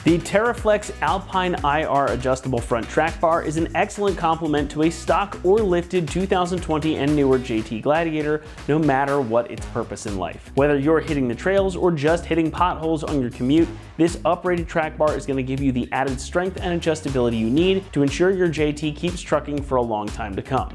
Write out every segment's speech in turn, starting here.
The Teraflex Alpine IR adjustable front track bar is an excellent complement to a stock or lifted 2020 and newer JT Gladiator, no matter what its purpose in life. Whether you're hitting the trails or just hitting potholes on your commute, this uprated track bar is going to give you the added strength and adjustability you need to ensure your JT keeps trucking for a long time to come.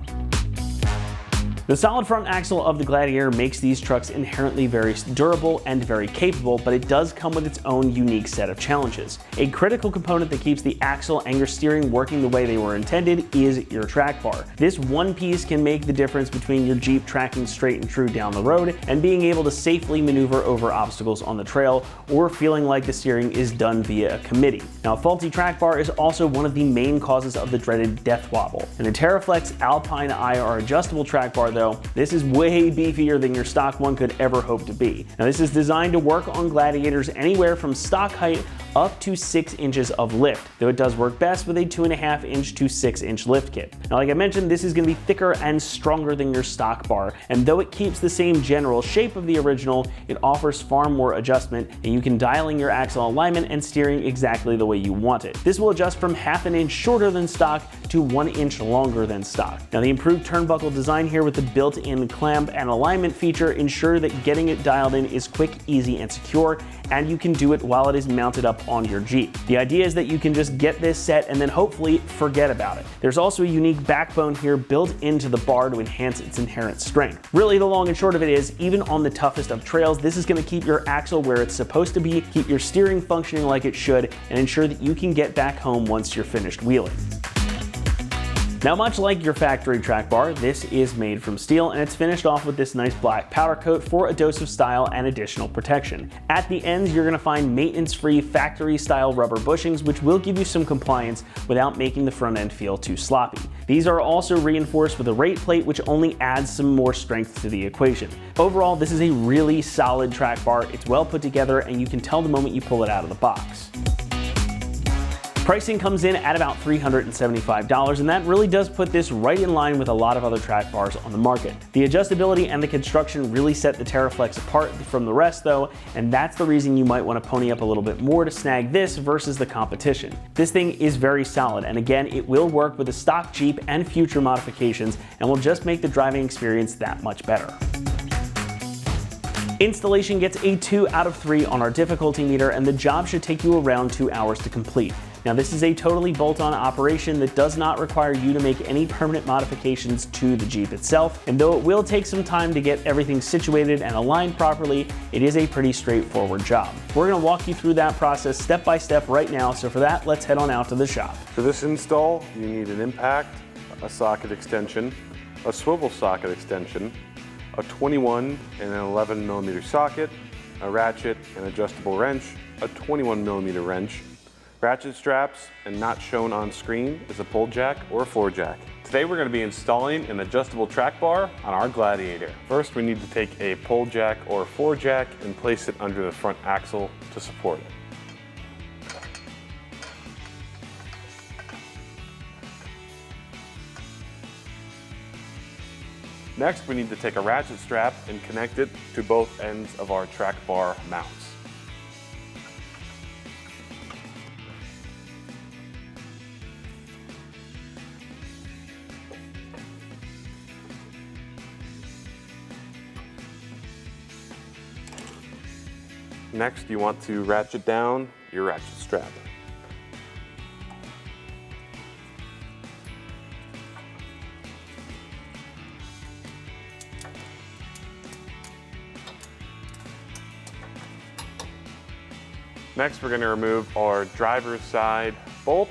The solid front axle of the Gladiator makes these trucks inherently very durable and very capable, but it does come with its own unique set of challenges. A critical component that keeps the axle and your steering working the way they were intended is your track bar. This one piece can make the difference between your Jeep tracking straight and true down the road and being able to safely maneuver over obstacles on the trail, or feeling like the steering is done via a committee. Now, a faulty track bar is also one of the main causes of the dreaded death wobble. And the Teraflex Alpine IR adjustable track bar, though, this is way beefier than your stock one could ever hope to be. Now, this is designed to work on Gladiators anywhere from stock height up to 6 inches of lift, though it does work best with a 2.5 inch to 6 inch lift kit. Now, like I mentioned, this is going to be thicker and stronger than your stock bar, and though it keeps the same general shape of the original, it offers far more adjustment, and you can dial in your axle alignment and steering exactly the way you want it. This will adjust from 1/2 inch shorter than stock to 1 inch longer than stock. Now, the improved turnbuckle design here with the built-in clamp and alignment feature ensure that getting it dialed in is quick, easy, and secure, and you can do it while it is mounted up on your Jeep. The idea is that you can just get this set and then hopefully forget about it. There's also a unique backbone here built into the bar to enhance its inherent strength. Really, the long and short of it is, even on the toughest of trails, this is going to keep your axle where it's supposed to be, keep your steering functioning like it should, and ensure that you can get back home once you're finished wheeling. Now, much like your factory track bar, this is made from steel, and it's finished off with this nice black powder coat for a dose of style and additional protection. At the ends, you're going to find maintenance-free factory-style rubber bushings, which will give you some compliance without making the front end feel too sloppy. These are also reinforced with a rate plate, which only adds some more strength to the equation. Overall, this is a really solid track bar. It's well put together, and you can tell the moment you pull it out of the box. Pricing comes in at about $375, and that really does put this right in line with a lot of other track bars on the market. The adjustability and the construction really set the Teraflex apart from the rest, though, and that's the reason you might want to pony up a little bit more to snag this versus the competition. This thing is very solid, and again, it will work with a stock Jeep and future modifications, and will just make the driving experience that much better. Installation gets a 2 out of 3 on our difficulty meter, and the job should take you around 2 hours to complete. Now, this is a totally bolt-on operation that does not require you to make any permanent modifications to the Jeep itself, and though it will take some time to get everything situated and aligned properly, it is a pretty straightforward job. We're going to walk you through that process step by step right now, so for that, let's head on out to the shop. For this install, you need an impact, a socket extension, a swivel socket extension, a 21 and an 11 millimeter socket, a ratchet, an adjustable wrench, a 21 millimeter wrench, ratchet straps, and not shown on screen is a pull jack or a floor jack. Today we're going to be installing an adjustable track bar on our Gladiator. First, we need to take a pull jack or floor jack and place it under the front axle to support it. Next, we need to take a ratchet strap and connect it to both ends of our track bar mounts. Next, you want to ratchet down your ratchet strap. Next, we're going to remove our driver's side bolt.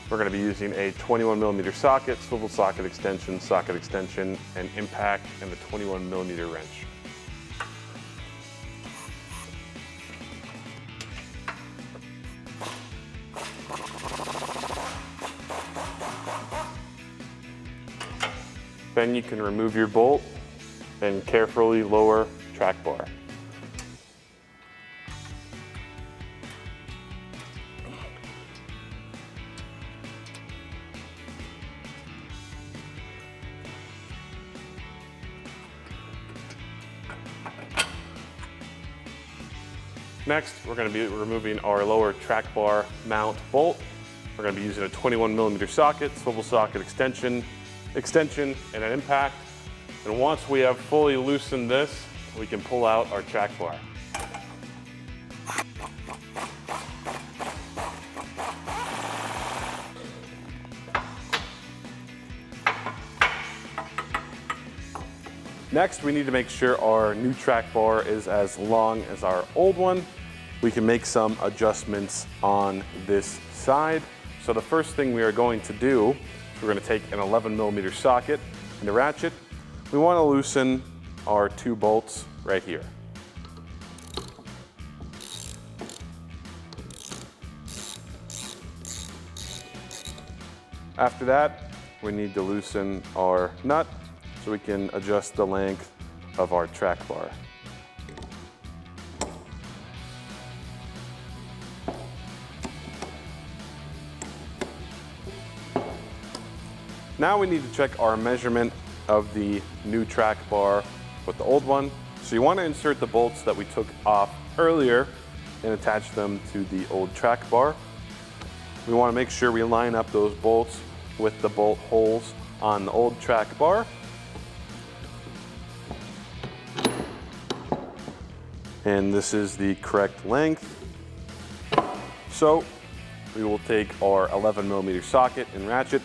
We're going to be using a 21 millimeter socket, swivel socket extension, and impact, and the 21 millimeter wrench. Then you can remove your bolt and carefully lower track bar. Next, we're going to be removing our lower track bar mount bolt. We're going to be using a 21mm socket, swivel socket extension, and an impact. And once we have fully loosened this, we can pull out our track bar. Next, we need to make sure our new track bar is as long as our old one. We can make some adjustments on this side. So the first thing we are going to do is we're going to take an 11mm socket and a ratchet. We want to loosen our 2 bolts right here. After that, we need to loosen our nut so we can adjust the length of our track bar. Now we need to check our measurement of the new track bar with the old one. So you want to insert the bolts that we took off earlier and attach them to the old track bar. We want to make sure we line up those bolts with the bolt holes on the old track bar. And this is the correct length. So we will take our 11mm socket and ratchet.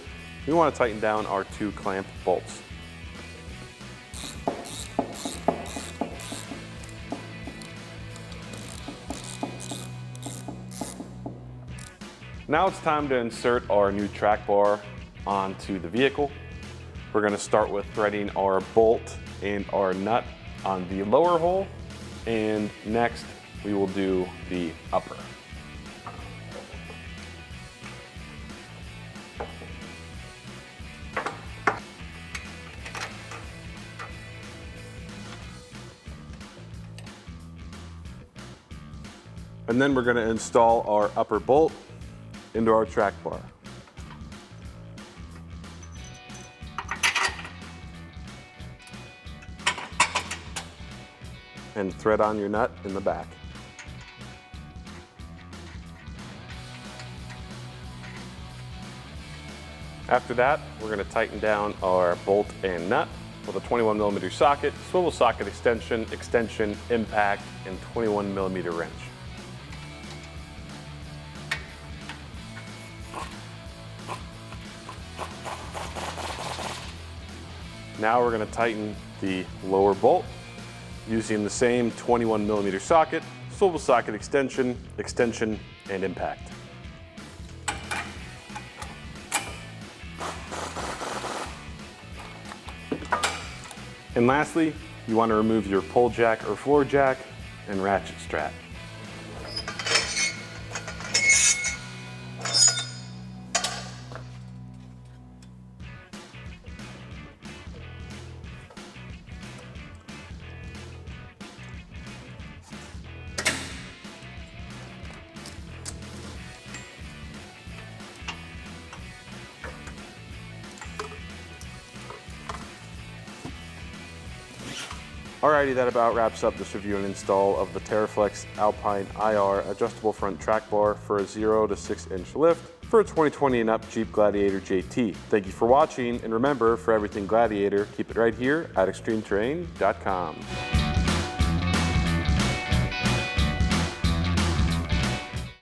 We want to tighten down our 2 clamp bolts. Now it's time to insert our new track bar onto the vehicle. We're going to start with threading our bolt and our nut on the lower hole, and next we will do the upper. And then we're going to install our upper bolt into our track bar. And thread on your nut in the back. After that, we're going to tighten down our bolt and nut with a 21mm socket, swivel socket extension, impact, and 21mm wrench. Now we're going to tighten the lower bolt using the same 21mm socket, swivel socket extension, and impact. And lastly, you want to remove your pole jack or floor jack and ratchet strap. Alrighty, that about wraps up this review and install of the Teraflex Alpine IR adjustable front track bar for a 0 to 6 inch lift for a 2020 and up Jeep Gladiator JT. Thank you for watching, and remember, for everything Gladiator, keep it right here at ExtremeTerrain.com.